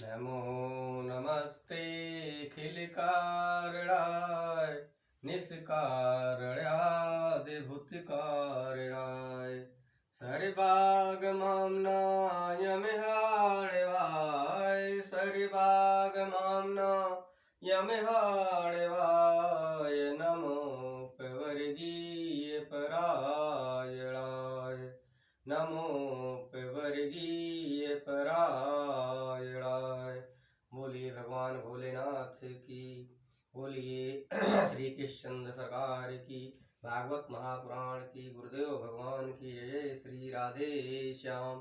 नमो नमस्ते खिलकारणाय निष्कारण्यादिभूतकारणाय सर्वागमनायमिहाडेवाय सर्वागमनायमिहाडेवाय नमो वर्गीय परायणाय नमो वर्गीय परायणाय। बोलिए भगवान भोलेनाथ की, बोलिए श्री कृष्ण सरकार की, भागवत महापुराण की, गुरुदेव भगवान की जय। श्री राधे श्याम।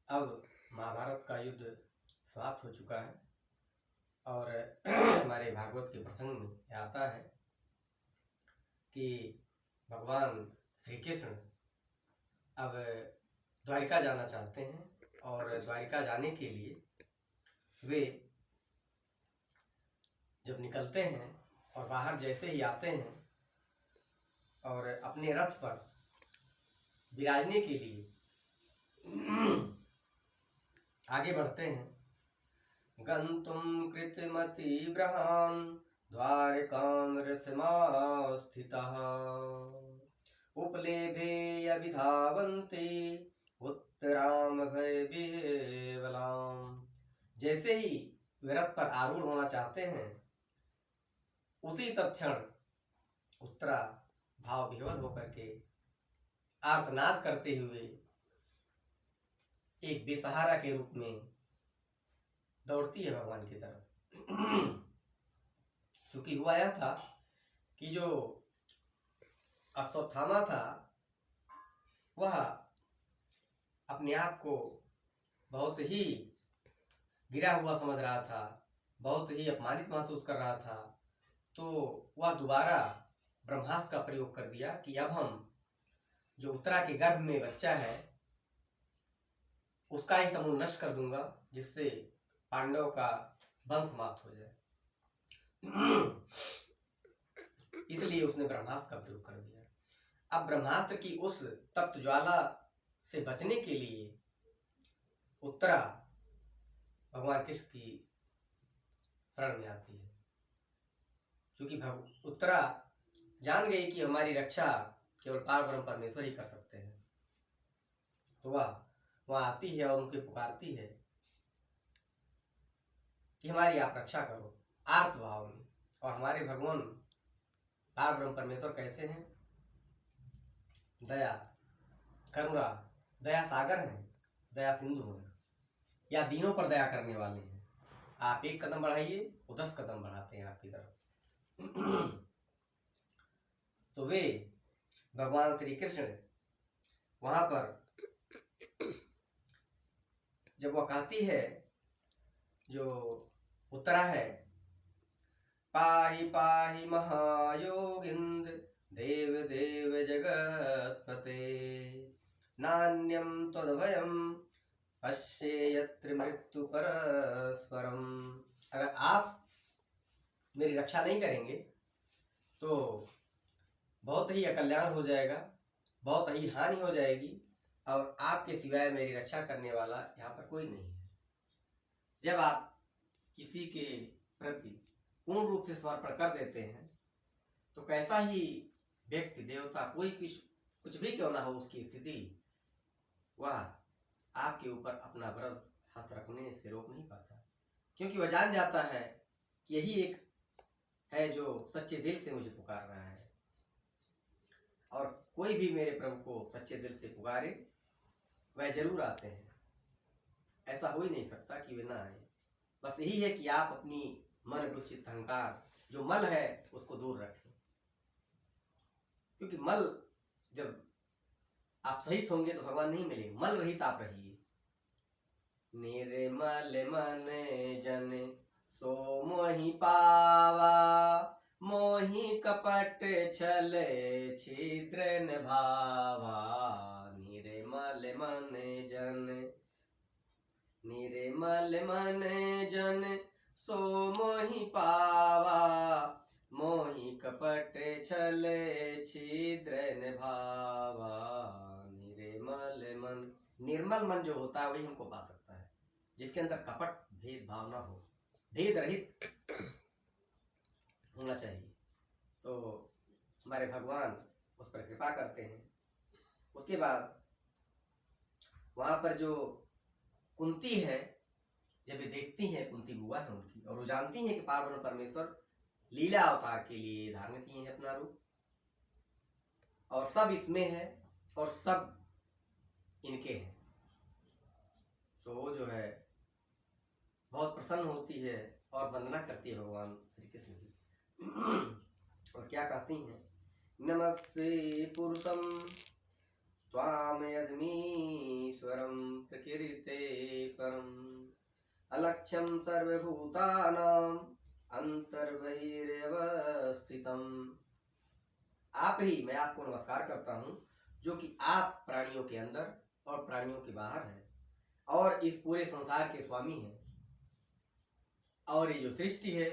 अब महाभारत का युद्ध समाप्त हो चुका है और हमारे भागवत के प्रसंग में आता है कि भगवान श्री कृष्ण अब द्वारिका जाना चाहते हैं और द्वारिका जाने के लिए वे जब निकलते हैं और बाहर जैसे ही आते हैं और अपने रथ पर विराजने के लिए आगे बढ़ते हैं। गंतुम कृतमति ब्रहान द्वारकाम रथमास्थितः उपलेभे अभिधावन्ते उत्तराम भयविह्वलाम। जैसे ही वे रथ पर आरूढ़ होना चाहते हैं उसी तत्क्षण उत्तरा भाव विह्वल होकर के आर्तनाद करते हुए एक बेसहारा के रूप में दौड़ती है भगवान की तरफ। चूंकि हुआ यह था कि जो अश्वत्थामा था वह अपने आप को बहुत ही गिरा हुआ समझ रहा था, बहुत ही अपमानित महसूस कर रहा था। तो वह दोबारा ब्रह्मास्त्र का प्रयोग कर दिया कि अब हम जो उत्तरा के गर्भ में बच्चा है उसका ही समूल नष्ट कर दूंगा, जिससे पांडव का वंश समाप्त हो जाए। इसलिए उसने ब्रह्मास्त्र का प्रयोग कर दिया। अब ब्रह्मास्त्र की उस तप्त ज्वाला से बचने के लिए उत्तरा भगवान कृष्ण की शरण में आती है। क्योंकि उत्तरा जान गई कि हमारी रक्षा केवल पार ब्रह्म परमेश्वर ही कर सकते हैं, तो वह वहां आती है और उनके पुकारती है कि हमारी आप रक्षा करो, आर्त भाव में। और हमारे भगवान पार ब्रह्म परमेश्वर कैसे हैं? दया, करुणा, दया सागर हैं, दया सिंधु हैं, या दीनों पर दया करने वाले हैं। आप एक कदम बढ़ाइए वो 10 कदम बढ़ाते हैं आपकी तरफ। तो वे भगवान श्री कृष्ण वहां पर जब वह कहती है, जो उत्तरा है, पाहि पाहि महायोगिंद देव देव जगत्पते नान्यम त्वदभयम पश्येयत्र मृत्यु परस्परम। अगर आप मेरी रक्षा नहीं करेंगे तो बहुत ही अकल्याण हो जाएगा, बहुत ही हानि हो जाएगी, और आपके सिवाय मेरी रक्षा करने वाला यहाँ पर कोई नहीं है। जब आप किसी के प्रति पूर्ण रूप से समर्पण कर देते हैं तो कैसा ही व्यक्ति, देवता, कोई कुछ भी क्यों ना हो उसकी स्थिति, वह आपके ऊपर अपना व्रत हंस रखने से रोक नहीं पाता। क्योंकि वह जान जाता है कि यही एक है जो सच्चे दिल से मुझे पुकार रहा है, और कोई भी मेरे प्रभु को सच्चे दिल से पुकारे वह जरूर आते हैं। ऐसा हो ही नहीं सकता कि वे ना आए। बस यही है कि आप अपनी मन बुद्धिचित्त अहंकार जो मल है उसको दूर रखें। क्योंकि मल, जब आप सहित होंगे तो भगवान नहीं मिलेंगे, मल रहित आप रहिए। निर्मल मन जन सो मोहि पावा, मोहि कपट छल छिद्र न भावा। निर्मल मन जन, निर्मल मन जन सो मोहि पावा, मोहि कपट छल छिद्र न भावा। निर्मल मन, निर्मल मन जो होता है वही हमको पा सकता है। जिसके अंदर कपट भेदभाव ना हो, भेद रहित होना चाहिए। तो हमारे भगवान उस पर कृपा करते हैं। उसके बाद वहां पर जो कुंती है, जब ये देखती हैं, कुंती बुआ है उनकी, और वो जानती हैं कि पार्वती परमेश्वर लीला अवतार के लिए धारण किए हैं अपना रूप, और सब इसमें है और सब इनके हैं, तो वो जो है बहुत प्रसन्न होती है और वंदना करती है भगवान श्री कृष्ण की। और क्या कहती हैं, नमस्ते पुरुषम त्वाम यदमीश्वरम प्रकृते परम अलक्ष्यम सर्वभूतानां अंतर्बहिर्यवस्थितम। आप ही, मैं आपको नमस्कार करता हूँ जो कि आप प्राणियों के अंदर और प्राणियों के बाहर हैं और इस पूरे संसार के स्वामी हैं। और ये जो सृष्टि है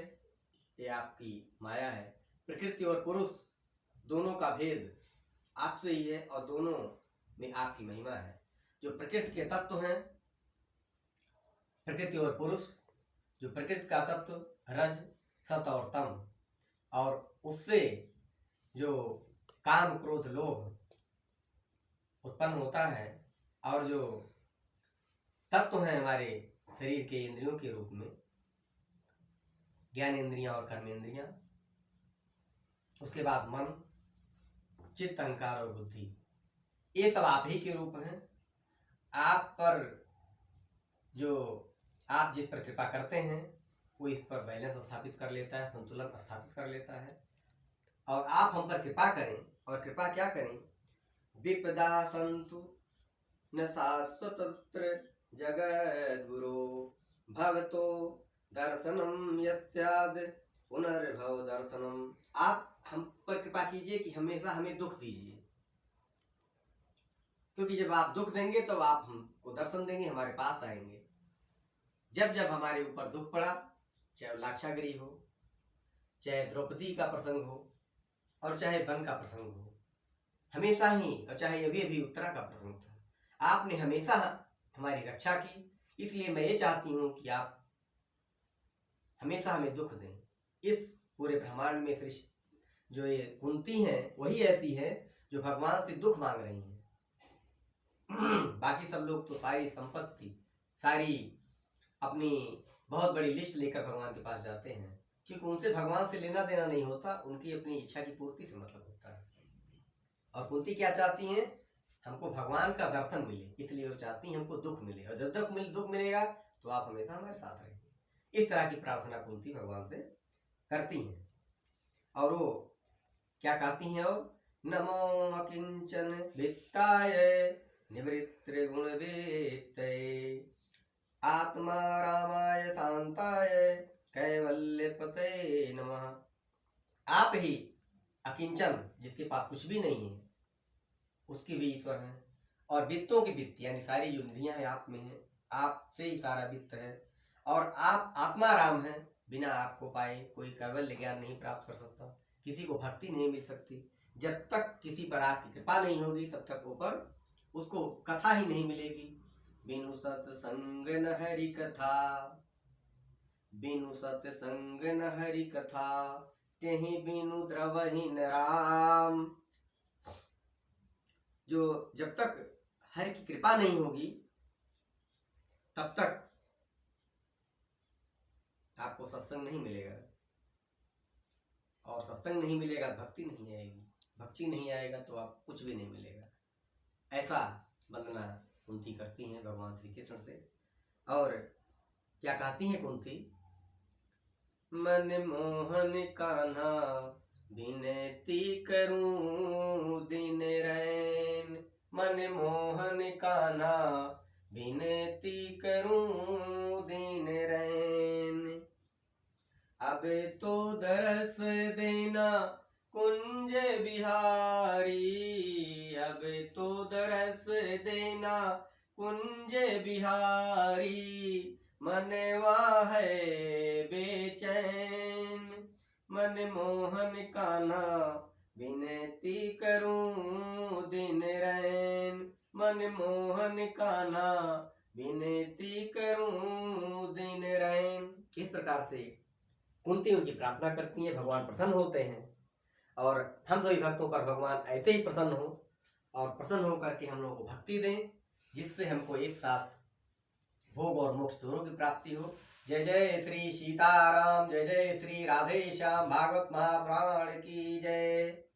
ये आपकी माया है। प्रकृति और पुरुष दोनों का भेद आपसे ही है और दोनों में आपकी महिमा है। जो प्रकृति के तत्व हैं, प्रकृति और पुरुष, जो प्रकृति का तत्व रज, सत और तम, और उससे जो काम क्रोध लोभ उत्पन्न होता है, और जो तत्व हैं हमारे शरीर के इंद्रियों के रूप में, ज्ञान इंद्रियां और कर्मेंद्रियां, उसके बाद मन, चित्त, अहंकार और बुद्धि, ये सब आप ही के रूप हैं। आप पर जो आप जिस पर कृपा करते हैं वो इस पर बैलेंस स्थापित कर लेता है, संतुलन स्थापित कर लेता है। और आप हम पर कृपा करें, और कृपा क्या करें, विपदा संतु न शाश्वतत्र जगद्गुरो भवतो दर्शनम यस्याद पुनर्भव दर्शनम। आप हम पर कृपा कीजिए कि हमेशा हमें दुख दीजिए, क्योंकि जब आप दुख देंगे तो आप हमको दर्शन देंगे, हमारे पास आएंगे। जब जब हमारे ऊपर दुख पड़ा, चाहे लाक्षागृह हो, चाहे द्रौपदी का प्रसंग हो, और चाहे वन का प्रसंग हो, हमेशा ही, और चाहे अभी अभी उत्तरा का प्रसंग था, आपने हमेशा हमारी रक्षा की। इसलिए मैं ये चाहती हूँ कि आप हमेशा हमें दुख दें। इस पूरे ब्रह्मांड में सृष्टि जो ये कुंती हैं वही ऐसी है जो भगवान से दुख मांग रही हैं। बाकी सब लोग तो सारी संपत्ति, सारी अपनी बहुत बड़ी लिस्ट लेकर भगवान के पास जाते हैं, क्योंकि उनसे भगवान से लेना देना नहीं होता, उनकी अपनी इच्छा की पूर्ति से मतलब होता है। और कुंती क्या चाहती हैं, हमको भगवान का दर्शन मिले, इसलिए वो चाहती हैं हमको दुख मिले, और जब दुख मिलेगा तो आप हमेशा हमारे साथ रहेंगे। इस तरह की प्रार्थना कुंती भगवान से करती हैं। और वो क्या कहती हैं, और नमो अकिंचन वित्ताय निवृत्ति गुण वेत्तये आत्मा रामाय शांताय कैवल्य पते नमः। आप ही अकिंचन, जिसके पास कुछ भी नहीं है, उसके भी ईश्वर हैं, और वित्तों की वित्त यानी सारी जो निधियां हैं आप में हैं, आपसे ही सारा वित्त है, और आप आत्मा राम हैं। बिना आपको पाए कोई कैवल्य ज्ञान नहीं प्राप्त कर सकता, किसी को भक्ति नहीं मिल सकती। जब तक किसी पर आपकी कृपा नहीं होगी तब तक ऊपर उसको कथा ही नहीं मिलेगी। बिनु सत्संग न हरि कथा, बिनु सत्संग न हरि कथा, तेहि बिनु द्रवहि न राम। जो जब तक हरि की कृपा नहीं होगी तब तक आपको सत्संग नहीं मिलेगा, और सत्संग नहीं मिलेगा भक्ति नहीं आएगी, भक्ति नहीं आएगा तो आप कुछ भी नहीं मिलेगा। ऐसा वंदना कुंती करती हैं भगवान श्री कृष्ण से। और क्या कहती हैं कुंती, मन मोहन कान्हा विनती करूं दिन रैन, मन मोहन कान्हा विनती करूं दिन रैन। अब तो दरस देना कुंज बिहारी, अब तो दरस देना कुंज बिहारी, मनवा है बेचैन। मन मोहन कान्हा विनती करूं दिन रैन, मन मोहन कान्हा विनती करूं प्रकार से कुंती उनकी प्रार्थना करती हैं, भगवान प्रसन्न होते हैं और हम सभी भक्तों पर भगवान ऐसे ही प्रसन्न हो और प्रसन्न होकर के हम लोगों को भक्ति दें, जिससे हमको एक साथ भोग और मोक्ष दोनों की प्राप्ति हो। जय जय श्री सीताराम, जय जय श्री राधे श्याम, भागवत महापुराण की जय।